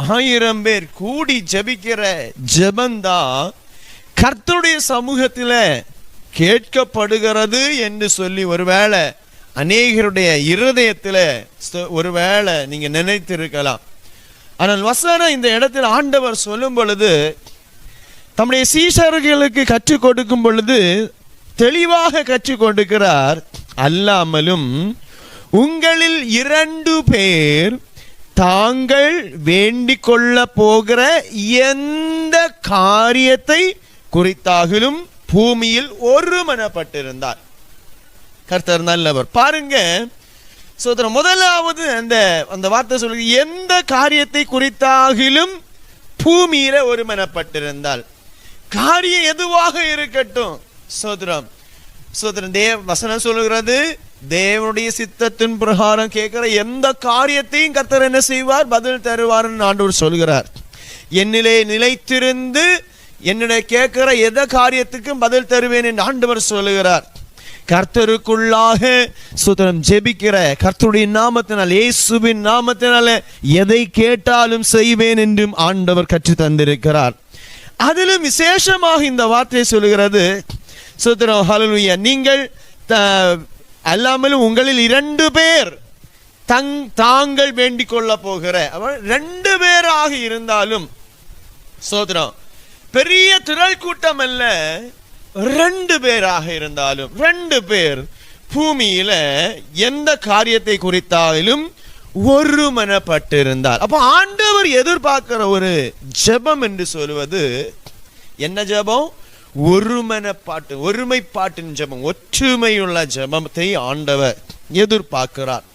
1000 பேர் கூடி ஜெபிக்கிற ஜெபந்தான் கர்த்தருடைய சமூகத்தில் கேட்கப்படுகிறது என்று சொல்லி ஒருவேளை அநேகருடைய இருதயத்தில் ஒருவேளை நீங்க நினைத்திருக்கலாம். ஆனால் வசனம் இந்த இடத்தில் ஆண்டவர் சொல்லும் பொழுது, தம்முடைய சீஷர்களுக்கு கற்றுக் கொடுக்கும் பொழுது தெளிவாக கற்றுக் கொடுக்கிறார். அல்லாமலும் உங்களில் 2 பேர் தாங்கள் வேண்டிக் கொள்ள போகிற எந்த காரியத்தை குறித்தாகிலும் பூமியில் ஒருமனப்பட்டிருந்தார். கர்த்தர் நல்லவர். பாருங்க, முதலாவது அந்த வார்த்தை சொல்லுது, எந்த காரியத்தை குறித்தாகிலும் பூமியில ஒருமனப்பட்டிருந்தால். காரியம் எதுவாக இருக்கட்டும், சோதரம் சோதரம் வசனம் சொல்லுகிறது, தேவனுடைய சித்தத்தின் பிரகாரம் கேட்கிற எந்த காரியத்தையும் கர்த்தர் என்ன செய்வார்? பதில் தருவார் ஆண்டவர் சொல்கிறார். என்னிலே நிலைத்திருந்து என்னுடைய கேட்கிற எந்த காரியத்துக்கும் பதில் தருவேன் என்று ஆண்டவர் சொல்லுகிறார். கர்த்தருக்குள்ளாக சுதரம் ஜெபிக்கிற கர்த்தருடைய நாமத்தினால், இயேசுவின் நாமத்தினால எதை கேட்டாலும் செய்வேன் என்றும் ஆண்டவர் கற்று தந்திருக்கிறார். அதிலும் விசேஷமாக இந்த வார்த்தை சொல்லுகிறது, சுதரம் ஹல்லேலூயா, நீங்கள் அல்லாமலும் உங்களில் 2 பேர் தாங்கள் வேண்டிக் கொள்ள போகிற 2 பேராக இருந்தாலும், சோதரம் பெரிய திரள் கூட்டம் அல்ல, 2 பேராக இருந்தாலும் 2 பேர் பூமியில எந்த காரியத்தை குறித்தாலும் ஒருமனப்பட்டிருந்தார். அப்ப ஆண்டவர் எதிர்பார்க்கிற ஒரு ஜெபம் என்று சொல்வது என்ன ஜெபம்? ஒருமைப்பாட்டின் ஜெபம், ஒற்றுமையுள்ள ஜெபத்தை ஆண்டவர் எதிர்பார்க்கிறார்.